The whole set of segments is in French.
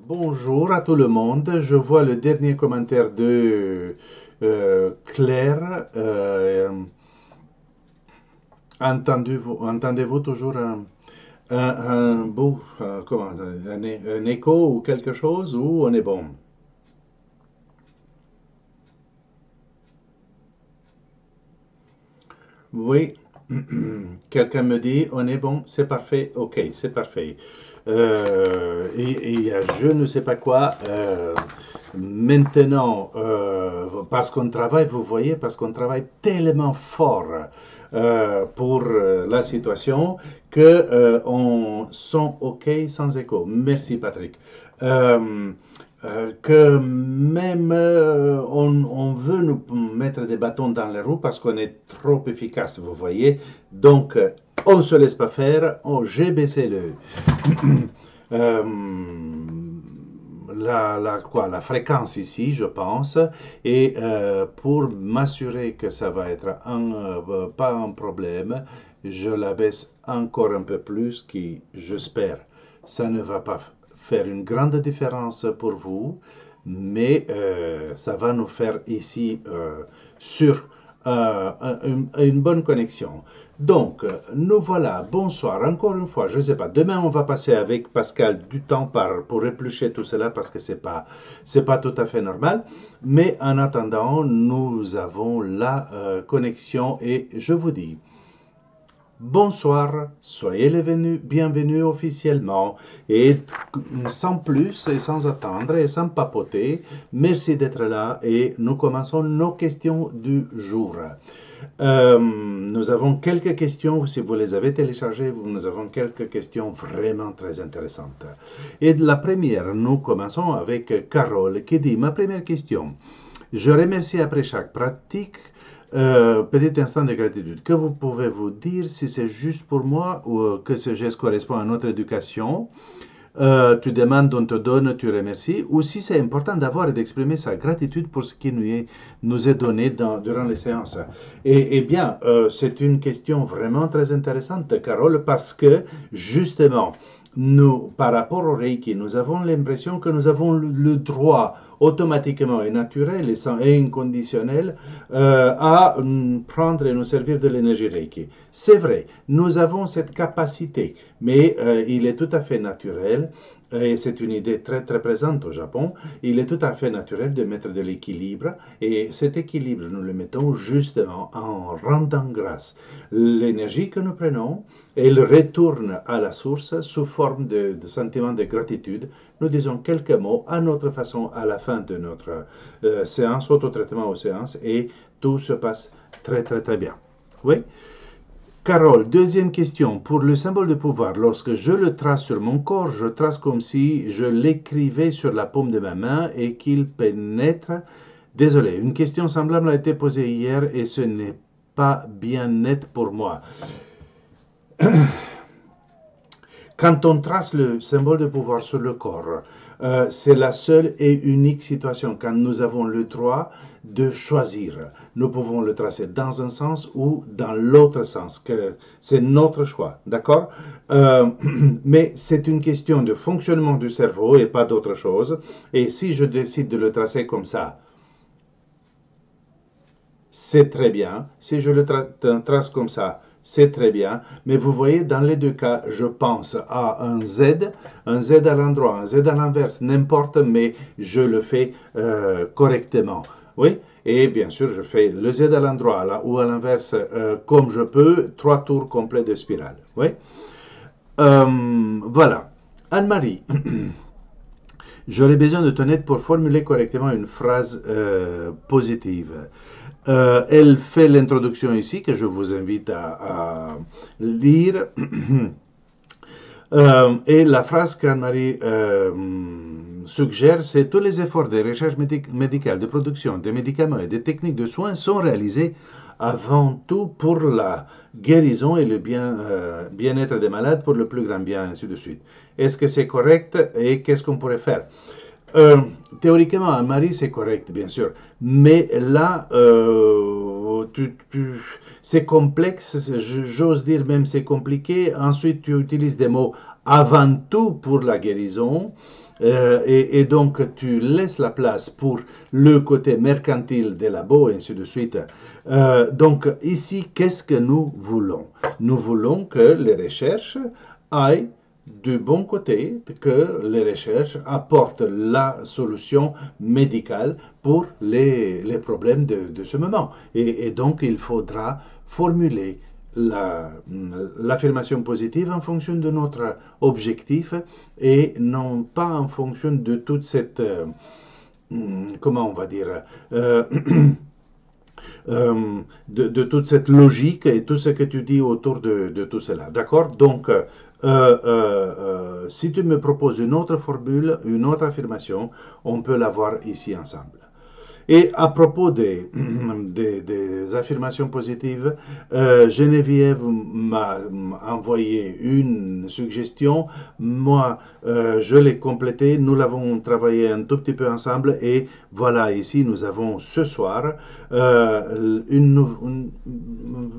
Bonjour à tout le monde. Je vois le dernier commentaire de Claire. Entendez-vous toujours un beau, comment, un écho ou quelque chose ou on est bon? Oui. Quelqu'un me dit on est bon, c'est parfait, ok, c'est parfait. Et il y a je ne sais pas quoi. Maintenant, parce qu'on travaille, vous voyez, parce qu'on travaille tellement fort pour la situation que on sent OK sans écho. Merci Patrick. Que même on veut nous mettre des bâtons dans les roues parce qu'on est trop efficace, vous voyez. Donc, on ne se laisse pas faire. Oh, j'ai baissé le, euh, la fréquence ici, je pense, et pour m'assurer que ça va être pas un problème, je la baisse encore un peu plus, qui, j'espère, ça ne va pas faire une grande différence pour vous, mais ça va nous faire ici sur une bonne connexion. Donc, nous voilà, bonsoir, encore une fois, je ne sais pas, demain on va passer avec Pascal du temps pour éplucher tout cela parce que c'est pas tout à fait normal, mais en attendant, nous avons la connexion et je vous dis bonsoir, soyez les bienvenus officiellement et sans plus et sans attendre et sans papoter, merci d'être là et nous commençons nos questions du jour. Nous avons quelques questions, si vous les avez téléchargées, nous avons quelques questions vraiment très intéressantes. Et la première, nous commençons avec Carole qui dit, ma première question, je remercie après chaque pratique, petit instant de gratitude. Que vous pouvez vous dire si c'est juste pour moi ou que ce geste correspond à notre éducation? Tu demandes, on te donne, tu remercies, ou si c'est important d'avoir et d'exprimer sa gratitude pour ce qui nous est donné durant les séances. Et bien, c'est une question vraiment très intéressante, Carole, parce que justement, nous, par rapport au Reiki, nous avons l'impression que nous avons le droit automatiquement et naturel et inconditionnel à prendre et nous servir de l'énergie Reiki. C'est vrai, nous avons cette capacité, mais il est tout à fait naturel et c'est une idée très très présente au Japon, il est tout à fait naturel de mettre de l'équilibre et cet équilibre nous le mettons justement en rendant grâce. L'énergie que nous prenons, elle retourne à la source sous forme de sentiment de gratitude. Nous disons quelques mots à notre façon à la fin de notre séance, autotraitement aux séances et tout se passe très très très bien. Oui. Carole, deuxième question. Pour le symbole de pouvoir, lorsque je le trace sur mon corps, je trace comme si je l'écrivais sur la paume de ma main et qu'il pénètre. Désolé, une question semblable a été posée hier et ce n'est pas bien net pour moi. Quand on trace le symbole de pouvoir sur le corps, c'est la seule et unique situation quand nous avons le droit de choisir. Nous pouvons le tracer dans un sens ou dans l'autre sens, que c'est notre choix, d'accord? Mais c'est une question de fonctionnement du cerveau et pas d'autre chose. Et si je décide de le tracer comme ça, c'est très bien. Si je le trace comme ça, c'est très bien. Mais vous voyez, dans les deux cas, je pense à un Z à l'endroit, un Z à l'inverse, n'importe, mais je le fais correctement. Oui, et bien sûr, je fais le Z à l'endroit là, ou à l'inverse comme je peux, 3 tours complets de spirale. Oui, voilà. Anne-Marie, j'aurais besoin de ton aide pour formuler correctement une phrase positive. Elle fait l'introduction ici, que je vous invite à lire. Et la phrase qu'Anne-Marie suggère, c'est tous les efforts de recherche médicale, de production de médicaments et de techniques de soins sont réalisés avant tout pour la guérison et le bien-être des malades, pour le plus grand bien, ainsi de suite. Est-ce que c'est correct et qu'est-ce qu'on pourrait faire? Théoriquement, un mari, c'est correct, bien sûr. Mais là, c'est complexe, j'ose dire même c'est compliqué. Ensuite, tu utilises des mots avant tout pour la guérison. Et donc tu laisses la place pour le côté mercantile des labos et ainsi de suite. Donc ici, qu'est-ce que nous voulons? Nous voulons que les recherches aillent du bon côté, que les recherches apportent la solution médicale pour les problèmes de ce moment. Et donc il faudra formuler l'affirmation positive en fonction de notre objectif et non pas en fonction de toute cette, comment on va dire, de toute cette logique et tout ce que tu dis autour de tout cela. D'accord? Donc, si tu me proposes une autre formule, une autre affirmation, on peut la voir ici ensemble. Et à propos des affirmations positives, Geneviève m'a envoyé une suggestion. Moi, je l'ai complétée. Nous l'avons travaillé un tout petit peu ensemble. Et voilà, ici, nous avons ce soir une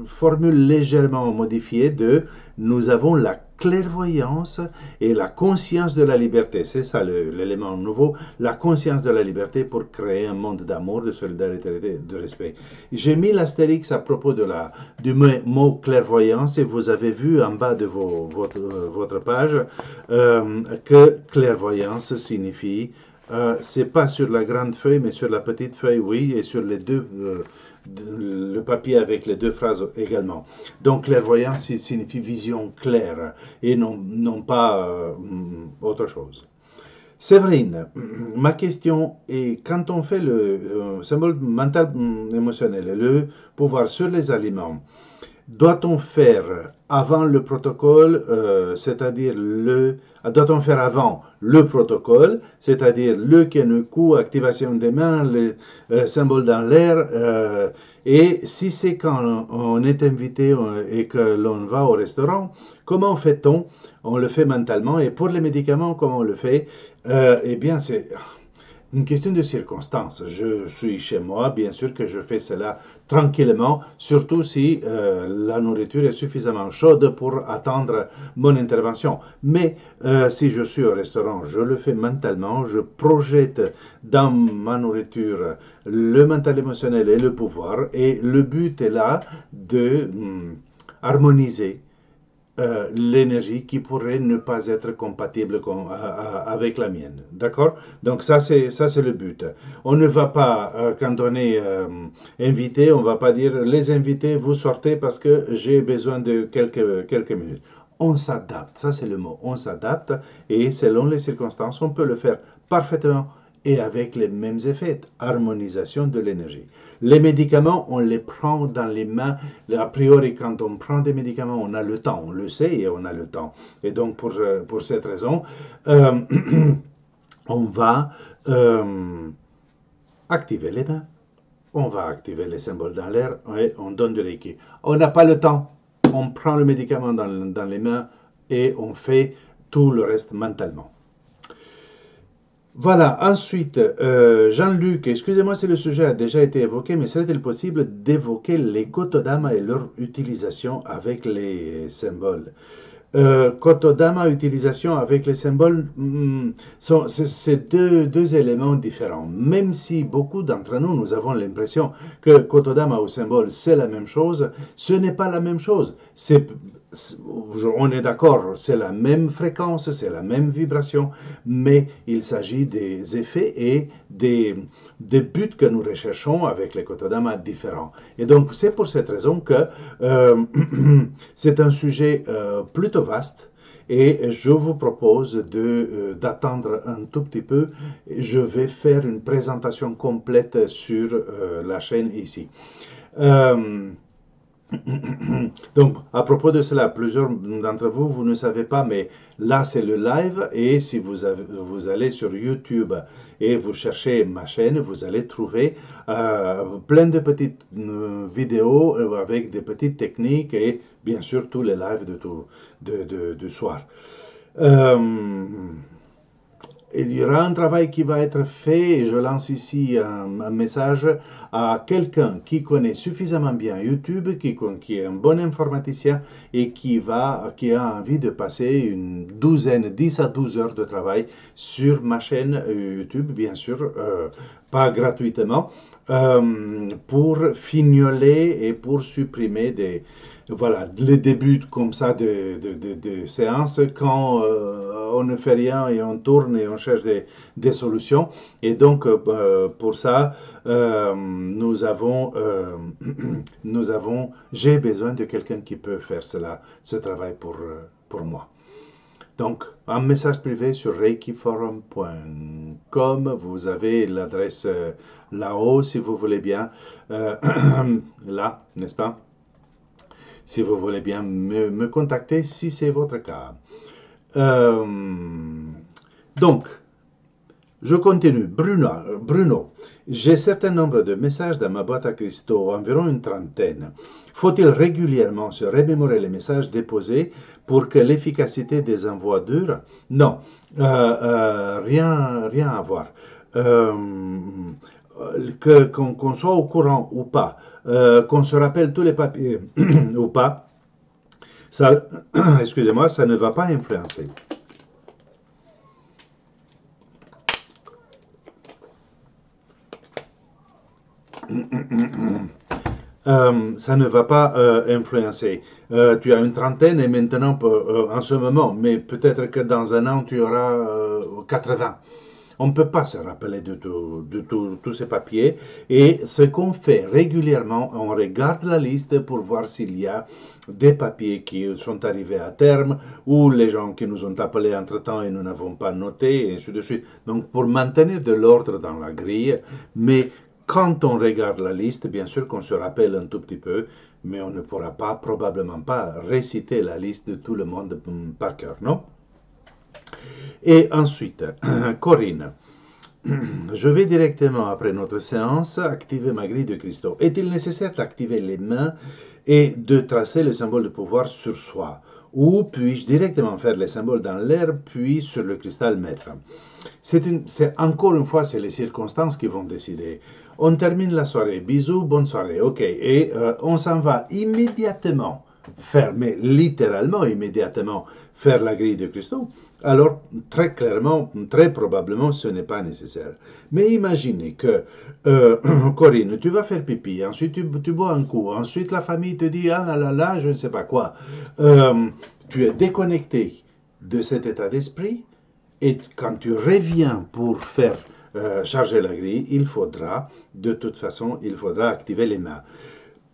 formule légèrement modifiée de nous avons la clairvoyance et la conscience de la liberté. C'est ça l'élément nouveau, la conscience de la liberté pour créer un monde d'amour, de solidarité, de respect. J'ai mis l'astérix à propos du mot clairvoyance et vous avez vu en bas de votre page que clairvoyance signifie, c'est pas sur la grande feuille, mais sur la petite feuille, oui, et sur les deux le papier avec les deux phrases également. Donc clairvoyance signifie vision claire et non pas autre chose. Séverine, ma question est, quand on fait le symbole mental émotionnel, le pouvoir sur les aliments, doit-on faire avant le protocole, c'est-à-dire doit-on faire avant le protocole, c'est-à-dire le Kenuku, activation des mains, le symbole dans l'air, et si c'est quand on est invité et que l'on va au restaurant, comment fait-on? On le fait mentalement, et pour les médicaments, comment on le fait? Eh bien, c'est une question de circonstance. Je suis chez moi, bien sûr que je fais cela tranquillement, surtout si la nourriture est suffisamment chaude pour attendre mon intervention. Mais si je suis au restaurant, je le fais mentalement, je projette dans ma nourriture le mental émotionnel et le pouvoir, et le but est là de harmoniser l'énergie qui pourrait ne pas être compatible avec la mienne. D'accord? Donc ça c'est le but. On ne va pas, quand on est invité, on ne va pas dire les invités, vous sortez parce que j'ai besoin de quelques minutes. On s'adapte, ça c'est le mot, on s'adapte et selon les circonstances, on peut le faire parfaitement et avec les mêmes effets, harmonisation de l'énergie. Les médicaments, on les prend dans les mains. A priori, quand on prend des médicaments, on a le temps, on le sait et on a le temps. Et donc, pour cette raison, on va activer les mains, on va activer les symboles dans l'air et on donne de l'équilibre. On n'a pas le temps, on prend le médicament dans les mains et on fait tout le reste mentalement. Voilà, ensuite, Jean-Luc, excusez-moi si le sujet a déjà été évoqué, mais serait-il possible d'évoquer les kotodama et leur utilisation avec les symboles? Kotodama, utilisation avec les symboles, c'est deux éléments différents. Même si beaucoup d'entre nous, nous avons l'impression que Kotodama ou symbole, c'est la même chose, ce n'est pas la même chose. On est d'accord, c'est la même fréquence, c'est la même vibration, mais il s'agit des effets et des buts que nous recherchons avec les Kotodama différents. Et donc, c'est pour cette raison que c'est un sujet plutôt vaste et je vous propose d'attendre un tout petit peu. Je vais faire une présentation complète sur la chaîne ici. Donc, à propos de cela, plusieurs d'entre vous, vous ne savez pas, mais là, c'est le live. Et si vous allez sur YouTube et vous cherchez ma chaîne, vous allez trouver plein de petites vidéos avec des petites techniques et bien sûr tous les lives du soir. il y aura un travail qui va être fait et je lance ici un message à quelqu'un qui connaît suffisamment bien YouTube, qui est un bon informaticien et qui a envie de passer une douzaine, 10 à 12 heures de travail sur ma chaîne YouTube, bien sûr, pas gratuitement, pour fignoler et pour supprimer voilà, les débuts comme ça de séances quand on ne fait rien et on tourne et on cherche des solutions. Et donc, pour ça, j'ai besoin de quelqu'un qui peut faire ce travail pour moi. Donc, un message privé sur reikiforum.com. Vous avez l'adresse là-haut si vous voulez bien. Là, n'est-ce pas? Si vous voulez bien me contacter si c'est votre cas. Donc, je continue. Bruno, j'ai un certain nombre de messages dans ma boîte à cristaux, environ une trentaine. Faut-il régulièrement se remémorer les messages déposés pour que l'efficacité des envois dure? Non, rien à voir. Qu'on soit au courant ou pas, qu'on se rappelle tous les papiers ou pas, ça, excusez-moi, ça ne va pas influencer. Ça ne va pas influencer. Tu as une trentaine et maintenant, en ce moment, mais peut-être que dans un an, tu auras 80. On ne peut pas se rappeler de tous ces papiers. Et ce qu'on fait régulièrement, on regarde la liste pour voir s'il y a des papiers qui sont arrivés à terme ou les gens qui nous ont appelés entre-temps et nous n'avons pas noté, et ainsi de suite. Donc, pour maintenir de l'ordre dans la grille, mais quand on regarde la liste, bien sûr qu'on se rappelle un tout petit peu, mais on ne pourra pas, probablement pas, réciter la liste de tout le monde par cœur, non? Et ensuite, Corinne, je vais directement après notre séance activer ma grille de cristaux. Est-il nécessaire d'activer les mains et de tracer le symbole de pouvoir sur soi? Ou puis-je directement faire les symboles dans l'air, puis sur le cristal maître? Encore une fois, c'est les circonstances qui vont décider. On termine la soirée. Bisous, bonne soirée. OK. Et on s'en va immédiatement faire, mais littéralement immédiatement, faire la grille de cristaux. Alors, très clairement, très probablement, ce n'est pas nécessaire. Mais imaginez que, Corinne, tu vas faire pipi, ensuite tu bois un coup, ensuite la famille te dit, ah là là là, je ne sais pas quoi. Tu es déconnecté de cet état d'esprit, et quand tu reviens pour faire charger la grille, de toute façon, il faudra activer les mains.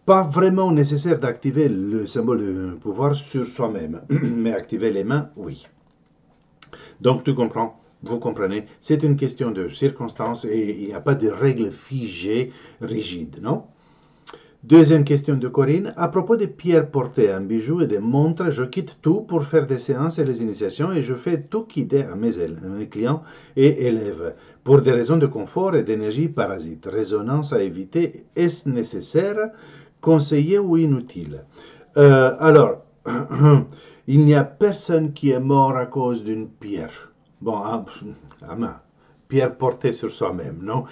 Pas vraiment nécessaire d'activer le symbole de pouvoir sur soi-même, mais activer les mains, oui. Donc tu comprends, vous comprenez, c'est une question de circonstances et il n'y a pas de règles figées, rigides, non? Deuxième question de Corinne. À propos des pierres portées en bijoux et des montres, je quitte tout pour faire des séances et les initiations et je fais tout quitter à mes clients et élèves pour des raisons de confort et d'énergie parasite. Résonance à éviter. Est-ce nécessaire, conseillé ou inutile? Alors, il n'y a personne qui est mort à cause d'une pierre. Bon, pierre portée sur soi-même, non?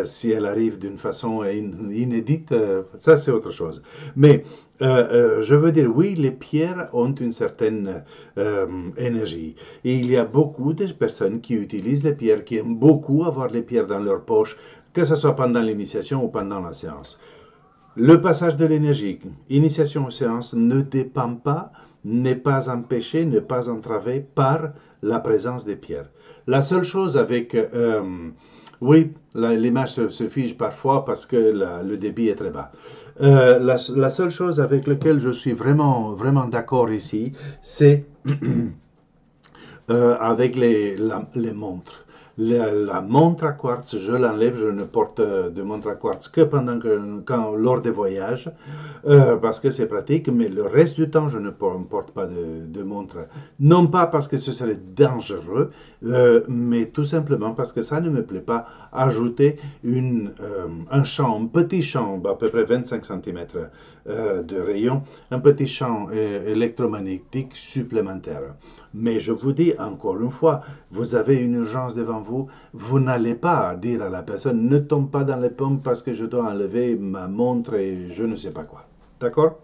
Si elle arrive d'une façon inédite, ça c'est autre chose. Mais je veux dire, oui, les pierres ont une certaine énergie. Et il y a beaucoup de personnes qui utilisent les pierres, qui aiment beaucoup avoir les pierres dans leur poche, que ce soit pendant l'initiation ou pendant la séance. Le passage de l'énergie, initiation aux séances, ne dépend pas, n'est pas empêché, n'est pas entravé par la présence des pierres. La seule chose avec... oui, l'image se fige parfois parce que le débit est très bas. La seule chose avec laquelle je suis vraiment d'accord ici, c'est avec les montres. La montre à quartz, je l'enlève, je ne porte de montre à quartz que lors des voyages, parce que c'est pratique, mais le reste du temps, je ne porte pas de montre. Non pas parce que ce serait dangereux, mais tout simplement parce que ça ne me plaît pas ajouter un petit champ, à peu près 25 cm de rayon, un petit champ électromagnétique supplémentaire. Mais je vous dis encore une fois, vous avez une urgence devant vous, vous n'allez pas dire à la personne, ne tombe pas dans les pommes parce que je dois enlever ma montre et je ne sais pas quoi. D'accord?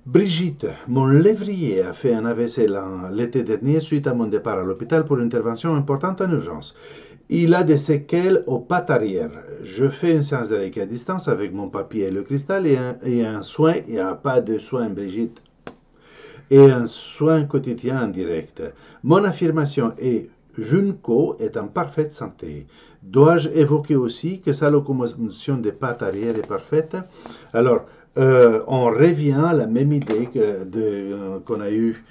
Brigitte, mon lévrier a fait un AVC l'été dernier suite à mon départ à l'hôpital pour une intervention importante en urgence. Il a des séquelles aux pattes arrière. Je fais une séance de Reiki à distance avec mon papier et le cristal et un soin, il n'y a pas de soin Brigitte, et un soin quotidien en direct. Mon affirmation est Junko est en parfaite santé. Dois-je évoquer aussi que sa locomotion des pattes arrière est parfaite? Alors, on revient à la même idée qu'on a eue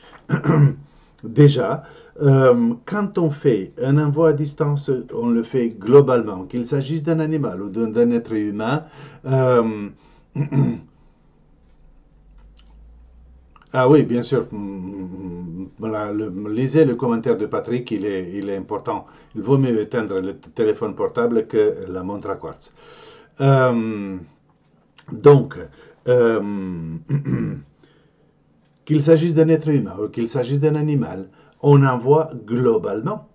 déjà. Quand on fait un envoi à distance, on le fait globalement, qu'il s'agisse d'un animal ou d'un être humain. Ah oui, bien sûr. Voilà, lisez le commentaire de Patrick, il est important. Il vaut mieux éteindre le téléphone portable que la montre à quartz. Euh, donc, euh, qu'il s'agisse d'un être humain ou qu'il s'agisse d'un animal, on envoie globalement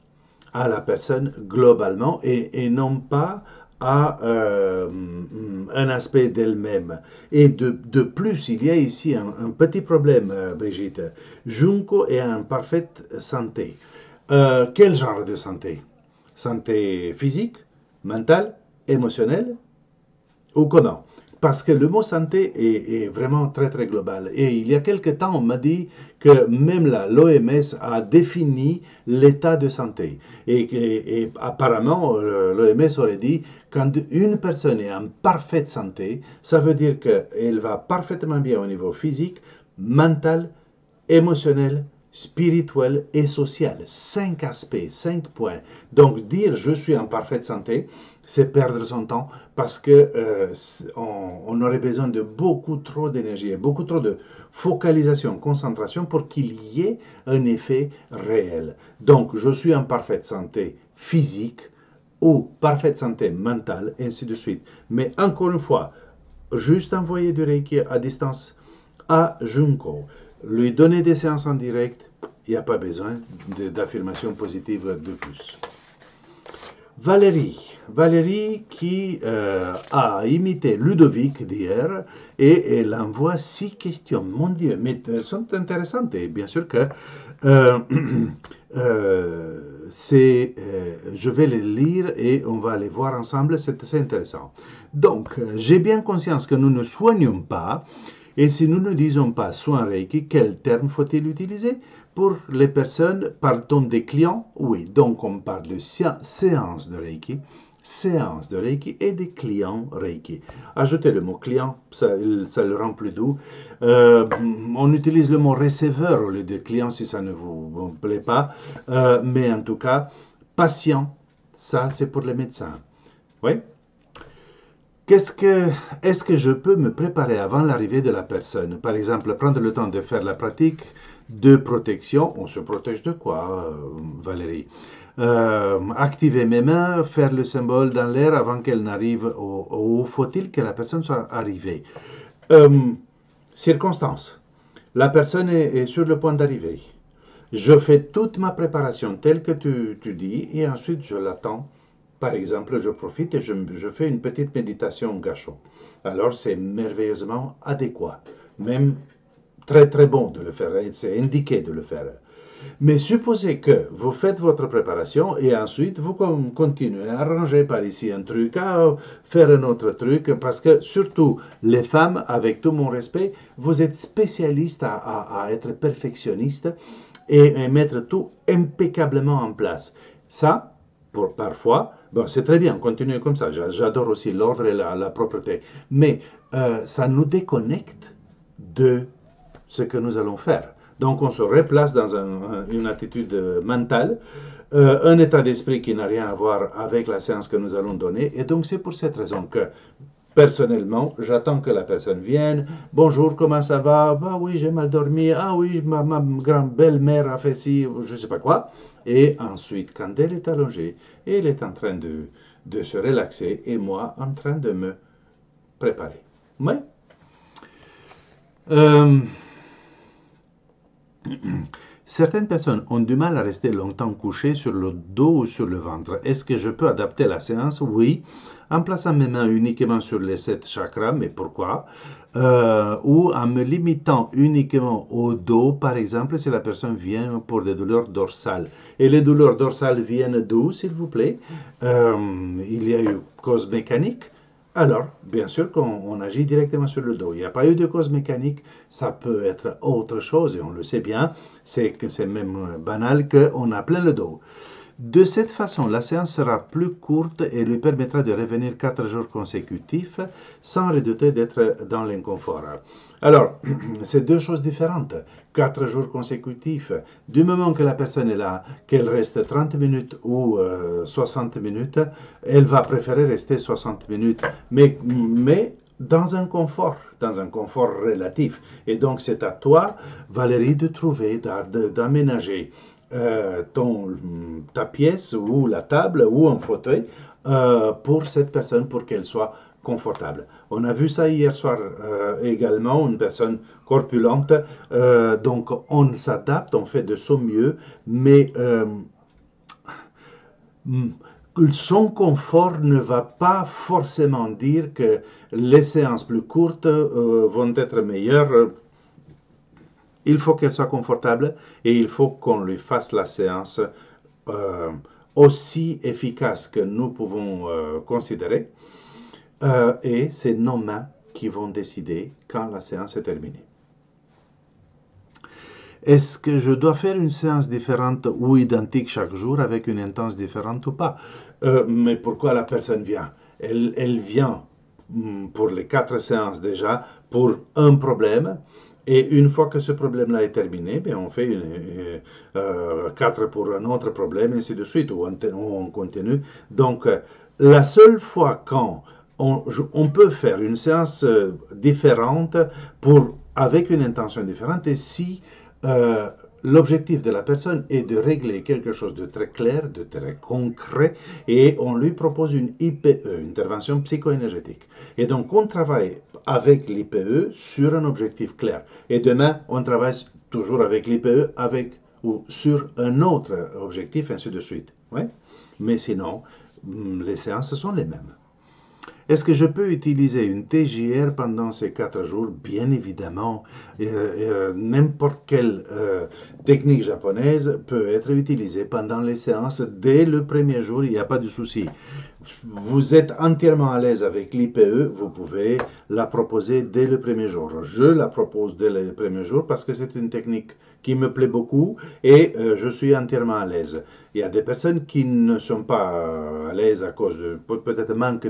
à la personne globalement et non pas à un aspect d'elle-même. Et de plus, il y a ici un petit problème, Brigitte. Junko est en parfaite santé. Quel genre de santé? Santé physique, mentale, émotionnelle ou comment? Parce que le mot santé est vraiment très très global. Et il y a quelque temps, on m'a dit que même l'OMS a défini l'état de santé. Et apparemment, l'OMS aurait dit quand une personne est en parfaite santé, ça veut dire qu'elle va parfaitement bien au niveau physique, mental, émotionnel, spirituel et social. 5 aspects, 5 points. Donc dire je suis en parfaite santé, c'est perdre son temps parce que on aurait besoin de beaucoup trop d'énergie et beaucoup trop de focalisation, concentration pour qu'il y ait un effet réel. Donc je suis en parfaite santé physique ou parfaite santé mentale, et ainsi de suite. Mais encore une fois, juste envoyer du Reiki à distance à Junko, lui donner des séances en direct, il n'y a pas besoin d'affirmations positives de plus. Valérie qui a imité Ludovic d'hier et elle envoie 6 questions. Mon Dieu, mais elles sont intéressantes et bien sûr que euh, je vais les lire et on va les voir ensemble, c'est assez intéressant. Donc, j'ai bien conscience que nous ne soignons pas. Et si nous ne disons pas soin Reiki, quel terme faut-il utiliser? Pour les personnes, parle-t-on des clients? Oui, donc on parle de séance de Reiki et des clients Reiki. Ajoutez le mot client, ça le rend plus doux. On utilise le mot receveur au lieu de client si ça ne vous plaît pas. Mais en tout cas, patient, ça c'est pour les médecins. Oui? Est-ce que je peux me préparer avant l'arrivée de la personne? Par exemple, prendre le temps de faire la pratique de protection. On se protège de quoi, Valérie? Activer mes mains, faire le symbole dans l'air avant qu'elle n'arrive ou faut-il que la personne soit arrivée? Circonstance. La personne est sur le point d'arriver. Je fais toute ma préparation telle que tu dis et ensuite je l'attends. Par exemple, je profite et je fais une petite méditation gachon. Alors c'est merveilleusement adéquat, même très très bon de le faire, c'est indiqué de le faire. Mais supposez que vous faites votre préparation et ensuite vous continuez à arranger par ici un truc, à faire un autre truc, parce que surtout les femmes, avec tout mon respect, vous êtes spécialistes à être perfectionnistes et mettre tout impeccablement en place. Ça, pour parfois, bon, c'est très bien, continuez comme ça. J'adore aussi l'ordre et la propreté. Mais ça nous déconnecte de ce que nous allons faire. Donc on se replace dans une attitude mentale, un état d'esprit qui n'a rien à voir avec la séance que nous allons donner. Et donc c'est pour cette raison que personnellement, j'attends que la personne vienne. Bonjour, comment ça va? Bah oui, j'ai mal dormi. Ah oui, ma grand-belle-mère a fait ci, je ne sais pas quoi. Et ensuite, quand elle est allongée, elle est en train de se relaxer et moi en train de me préparer. Mais, Certaines personnes ont du mal à rester longtemps couchées sur le dos ou sur le ventre. Est-ce que je peux adapter la séance? Oui, en plaçant mes mains uniquement sur les 7 chakras, mais pourquoi? Ou en me limitant uniquement au dos, par exemple, si la personne vient pour des douleurs dorsales. Et les douleurs dorsales viennent d'où, s'il vous plaît? Il y a eu cause mécanique. Alors, bien sûr qu'on agit directement sur le dos. Il n'y a pas eu de cause mécanique, ça peut être autre chose, et on le sait bien, c'est que c'est même banal qu'on a plein le dos. De cette façon, la séance sera plus courte et lui permettra de revenir 4 jours consécutifs sans redouter d'être dans l'inconfort. Alors, c'est deux choses différentes. 4 jours consécutifs, du moment que la personne est là, qu'elle reste 30 minutes ou 60 minutes, elle va préférer rester 60 minutes, mais dans un confort relatif. Et donc, c'est à toi, Valérie, de trouver, d'aménager ta pièce ou la table ou un fauteuil pour cette personne pour qu'elle soit confortable. On a vu ça hier soir également, une personne corpulente, donc on s'adapte, on fait de son mieux, mais son confort ne va pas forcément dire que les séances plus courtes vont être meilleures. Il faut qu'elle soit confortable et il faut qu'on lui fasse la séance aussi efficace que nous pouvons considérer. Et c'est nos mains qui vont décider quand la séance est terminée. Est-ce que je dois faire une séance différente ou identique chaque jour avec une intense différente ou pas? Mais pourquoi la personne vient? Elle vient pour les 4 séances déjà pour un problème. Et une fois que ce problème-là est terminé, bien, on fait 4 pour un autre problème, et ainsi de suite, ou on continue. Donc, la seule fois quand on peut faire une séance différente avec une intention différente, et si l'objectif de la personne est de régler quelque chose de très clair, de très concret, et on lui propose une IPE, intervention psycho-énergétique. Et donc, on travaille avec l'IPE sur un objectif clair. Et demain, on travaille toujours avec l'IPE ou sur un autre objectif, ainsi de suite. Ouais? Mais sinon, les séances sont les mêmes. Est-ce que je peux utiliser une TJR pendant ces 4 jours? Bien évidemment, n'importe quelle technique japonaise peut être utilisée pendant les séances dès le premier jour, il n'y a pas de souci. Vous êtes entièrement à l'aise avec l'IPE, vous pouvez la proposer dès le premier jour. Je la propose dès le premier jour parce que c'est une technique qui me plaît beaucoup et je suis entièrement à l'aise. Il y a des personnes qui ne sont pas à l'aise à cause de peut-être manque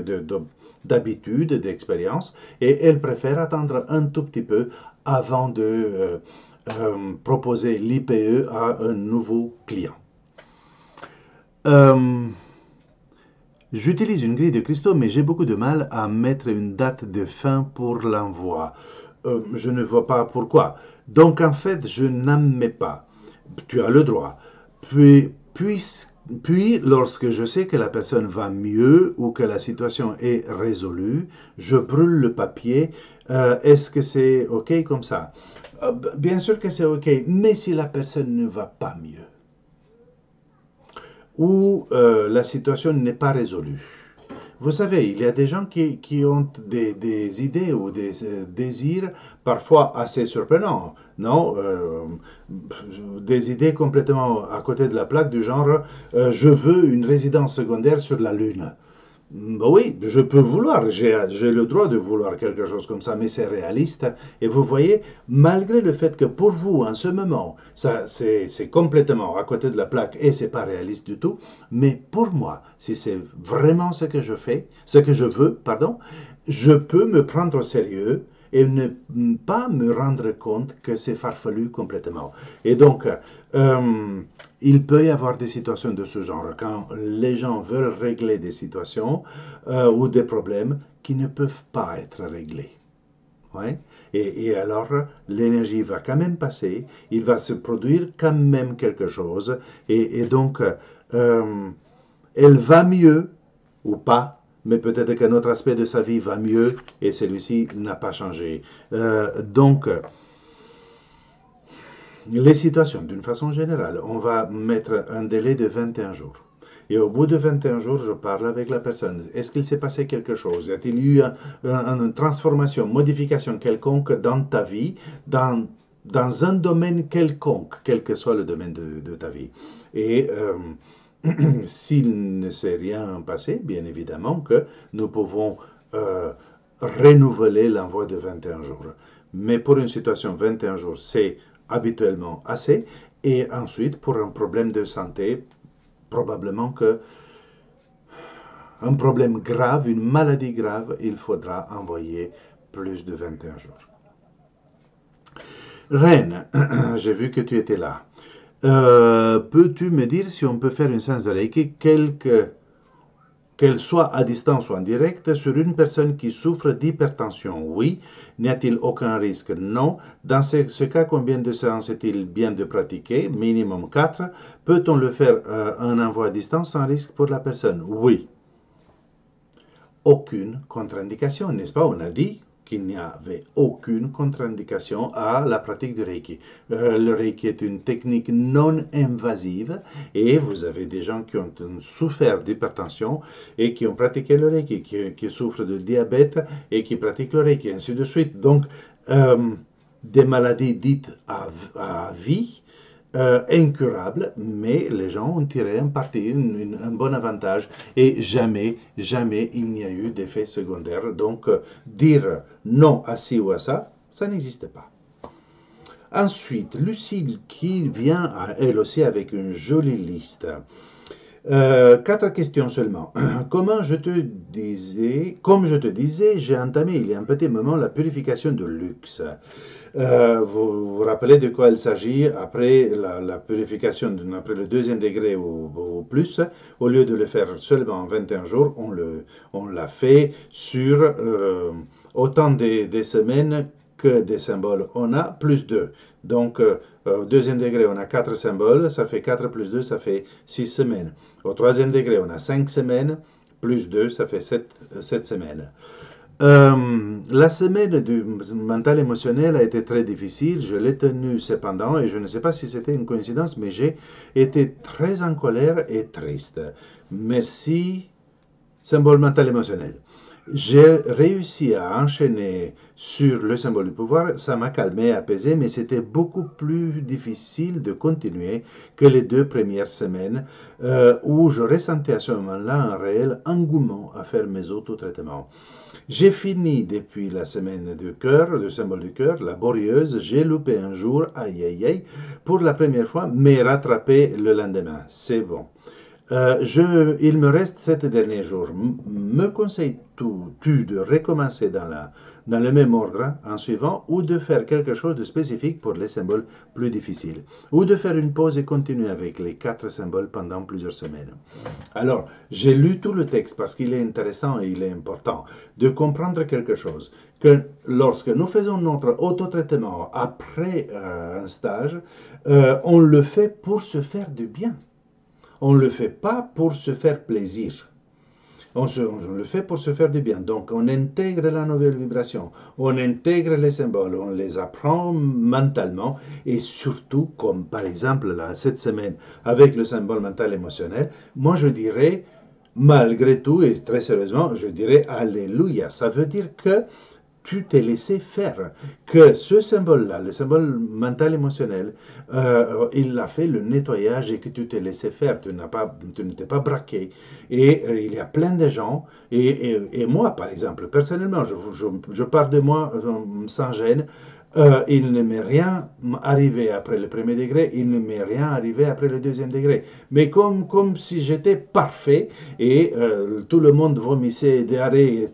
d'habitude, d'expérience, et elles préfèrent attendre un tout petit peu avant de proposer l'IPE à un nouveau client. J'utilise une grille de cristaux, mais j'ai beaucoup de mal à mettre une date de fin pour l'envoi. Je ne vois pas pourquoi. Donc, en fait, je n'en mets pas. Tu as le droit. Puis, lorsque je sais que la personne va mieux ou que la situation est résolue, je brûle le papier. Est-ce que c'est OK comme ça? Bien sûr que c'est OK, mais si la personne ne va pas mieux, où la situation n'est pas résolue. Vous savez, il y a des gens qui ont des idées ou des désirs parfois assez surprenants, non? Des idées complètement à côté de la plaque du genre je veux une résidence secondaire sur la Lune. Oui, je peux vouloir, j'ai le droit de vouloir quelque chose comme ça, mais c'est réaliste. Et vous voyez, malgré le fait que pour vous, en ce moment, ça c'est complètement à côté de la plaque et c'est pas réaliste du tout, mais pour moi, si c'est vraiment ce que je fais, ce que je veux, pardon, je peux me prendre au sérieux et ne pas me rendre compte que c'est farfelu complètement. Et donc, il peut y avoir des situations de ce genre, quand les gens veulent régler des situations ou des problèmes qui ne peuvent pas être réglés. Ouais? Et alors, l'énergie va quand même passer, il va se produire quand même quelque chose, et donc, elle va mieux ou pas, mais peut-être qu'un autre aspect de sa vie va mieux et celui-ci n'a pas changé. Donc, les situations, d'une façon générale, on va mettre un délai de 21 jours. Et au bout de 21 jours, je parle avec la personne. Est-ce qu'il s'est passé quelque chose? Y a-t-il eu une transformation, modification quelconque dans ta vie, dans un domaine quelconque, quel que soit le domaine de ta vie? Et s'il ne s'est rien passé, bien évidemment que nous pouvons renouveler l'envoi de 21 jours. Mais pour une situation, 21 jours, c'est habituellement assez. Et ensuite, pour un problème de santé, probablement que un problème grave, une maladie grave, il faudra envoyer plus de 21 jours. Reine, j'ai vu que tu étais là. Peux-tu me dire si on peut faire une séance de Reiki, qu'elle soit à distance ou en direct, sur une personne qui souffre d'hypertension? Oui. N'y a-t-il aucun risque? Non. Dans ce cas, combien de séances est-il bien de pratiquer? Minimum 4. Peut-on le faire un envoi à distance sans risque pour la personne? Oui. Aucune contre-indication, n'est-ce pas? On a dit qu'il n'y avait aucune contre-indication à la pratique du Reiki. Le Reiki est une technique non invasive et vous avez des gens qui ont souffert d'hypertension et qui ont pratiqué le Reiki, qui souffrent de diabète et qui pratiquent le Reiki, ainsi de suite. Donc, des maladies dites à vie, incurable, mais les gens ont tiré un parti, un bon avantage, et jamais il n'y a eu d'effet secondaire. Donc, dire non à ci ou à ça, ça n'existe pas. Ensuite, Lucille qui vient, elle aussi, avec une jolie liste. 4 questions seulement. Comme je te disais, j'ai entamé il y a un petit moment la purification de luxe. Vous vous rappelez de quoi il s'agit après la purification, après le 2e degré ou plus, au lieu de le faire seulement en 21 jours, on l'a fait sur autant des semaines que des symboles on a, plus 2. Donc, au 2e degré, on a 4 symboles, ça fait 4 plus 2, ça fait 6 semaines. Au 3e degré, on a 5 semaines, plus 2, ça fait 7 semaines. La semaine du mental émotionnel a été très difficile, je l'ai tenue cependant, et je ne sais pas si c'était une coïncidence, mais j'ai été très en colère et triste. Merci, symbole mental émotionnel. J'ai réussi à enchaîner sur le symbole du pouvoir, ça m'a calmé, apaisé, mais c'était beaucoup plus difficile de continuer que les 2 premières semaines où je ressentais à ce moment-là un réel engouement à faire mes autotraitements. J'ai fini depuis la semaine du cœur, le symbole du cœur, laborieuse, j'ai loupé un jour, aïe aïe aïe, pour la première fois, mais rattrapé le lendemain, c'est bon. Il me reste 7 derniers jours. Me conseilles-tu de recommencer dans le même ordre en suivant ou de faire quelque chose de spécifique pour les symboles plus difficiles ou de faire une pause et continuer avec les 4 symboles pendant plusieurs semaines? Alors, j'ai lu tout le texte parce qu'il est intéressant et il est important de comprendre quelque chose, que lorsque nous faisons notre autotraitement après un stage, on le fait pour se faire du bien. On ne le fait pas pour se faire plaisir. On le fait pour se faire du bien. Donc, on intègre la nouvelle vibration, on intègre les symboles, on les apprend mentalement et surtout, comme par exemple là, cette semaine avec le symbole mental émotionnel, moi je dirais, malgré tout et très sérieusement, je dirais Alléluia. Ça veut dire que tu t'es laissé faire, que ce symbole-là, le symbole mental émotionnel, il a fait le nettoyage et que tu t'es laissé faire, tu ne t'es pas braqué. Et il y a plein de gens, et moi par exemple, personnellement, je parle de moi sans gêne, il ne m'est rien arrivé après le 1er degré, il ne m'est rien arrivé après le 2e degré. Mais comme si j'étais parfait et tout le monde vomissait des arrêts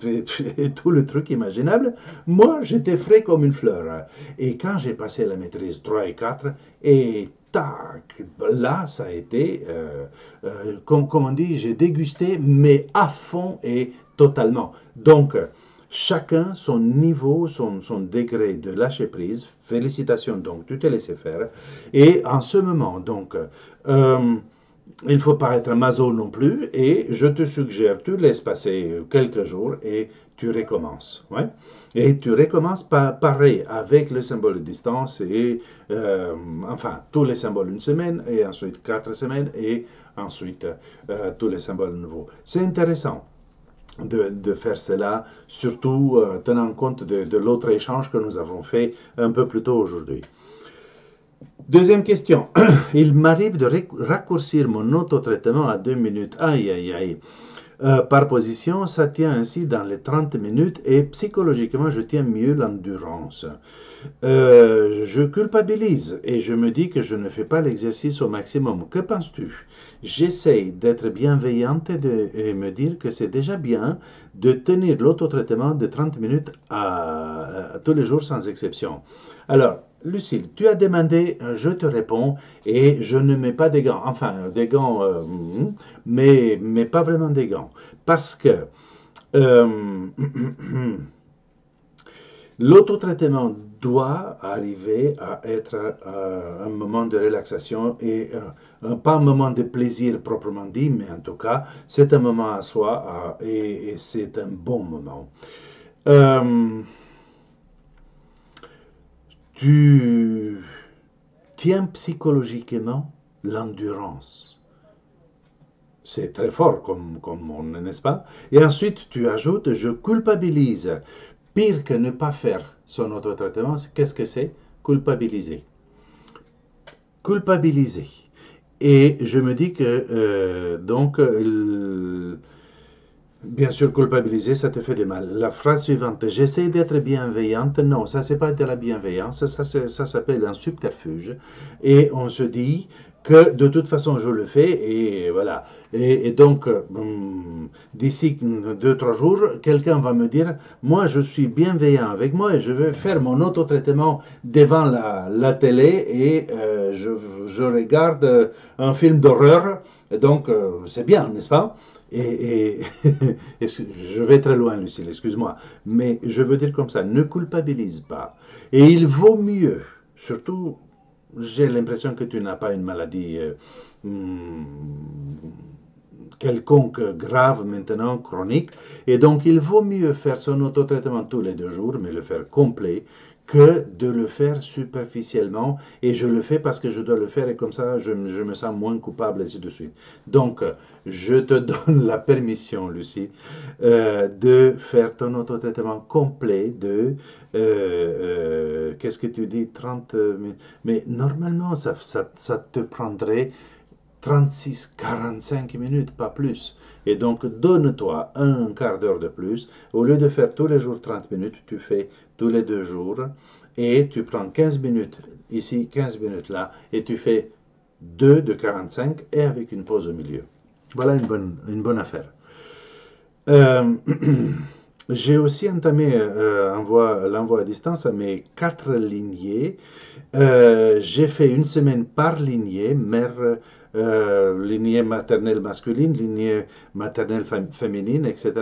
et tout le truc imaginable, moi j'étais frais comme une fleur. Et quand j'ai passé la maîtrise 3 et 4, et tac, là ça a été, comme on dit, j'ai dégusté, mais à fond et totalement. Donc, chacun son niveau, son degré de lâcher prise. Félicitations, donc tu t'es laissé faire. Et en ce moment, donc, il ne faut pas être maso non plus. Et je te suggère, tu laisses passer quelques jours et tu recommences. Ouais. Et tu recommences pareil avec le symbole de distance et enfin tous les symboles une semaine et ensuite 4 semaines et ensuite tous les symboles nouveaux. C'est intéressant de faire cela, surtout tenant compte de l'autre échange que nous avons fait un peu plus tôt aujourd'hui. Deuxième question. Il m'arrive de raccourcir mon autotraitement à 2 minutes. Aïe, aïe, aïe. Par position, ça tient ainsi dans les 30 minutes et psychologiquement, je tiens mieux l'endurance. Je culpabilise et je me dis que je ne fais pas l'exercice au maximum. Que penses-tu? J'essaye d'être bienveillante et me dire que c'est déjà bien de tenir l'autotraitement de 30 minutes à tous les jours sans exception. Alors, Lucille, tu as demandé, je te réponds, et je ne mets pas des gants, enfin des gants, mais pas vraiment des gants, parce que l'autotraitement doit arriver à être un moment de relaxation et pas un moment de plaisir proprement dit, mais en tout cas, c'est un moment à soi et c'est un bon moment. Tu tiens psychologiquement l'endurance. C'est très fort comme mot, n'est-ce pas? Et ensuite, tu ajoutes, je culpabilise. Pire que ne pas faire son autotraitement, qu'est-ce que c'est? Culpabiliser. Culpabiliser. Et je me dis que, donc, bien sûr, culpabiliser, ça te fait du mal. La phrase suivante, j'essaie d'être bienveillante. Non, ça, c'est pas de la bienveillance, ça s'appelle un subterfuge. Et on se dit que de toute façon, je le fais et voilà. Et donc, d'ici 2-3 jours, quelqu'un va me dire, moi, je suis bienveillant avec moi et je vais faire mon autotraitement devant la télé et je regarde un film d'horreur. Donc, c'est bien, n'est-ce pas? Et je vais très loin, Lucille, excuse-moi, mais je veux dire comme ça, ne culpabilise pas. Et il vaut mieux, surtout, j'ai l'impression que tu n'as pas une maladie quelconque grave maintenant, chronique, et donc il vaut mieux faire son autotraitement tous les 2 jours, mais le faire complet, que de le faire superficiellement, et je le fais parce que je dois le faire, et comme ça je me sens moins coupable, et ainsi de suite. Donc, je te donne la permission, Lucie, de faire ton autotraitement complet de, qu'est-ce que tu dis, 30 minutes, mais normalement ça te prendrait 36-45 minutes, pas plus. Et donc, donne-toi un quart d'heure de plus. Au lieu de faire tous les jours 30 minutes, tu fais tous les 2 jours et tu prends 15 minutes ici, 15 minutes là, et tu fais 2 de 45 et avec une pause au milieu. Voilà une bonne affaire. J'ai aussi entamé l'envoi à distance à mes 4 lignées. J'ai fait une semaine par lignée, lignée maternelle masculine, lignée maternelle féminine, etc.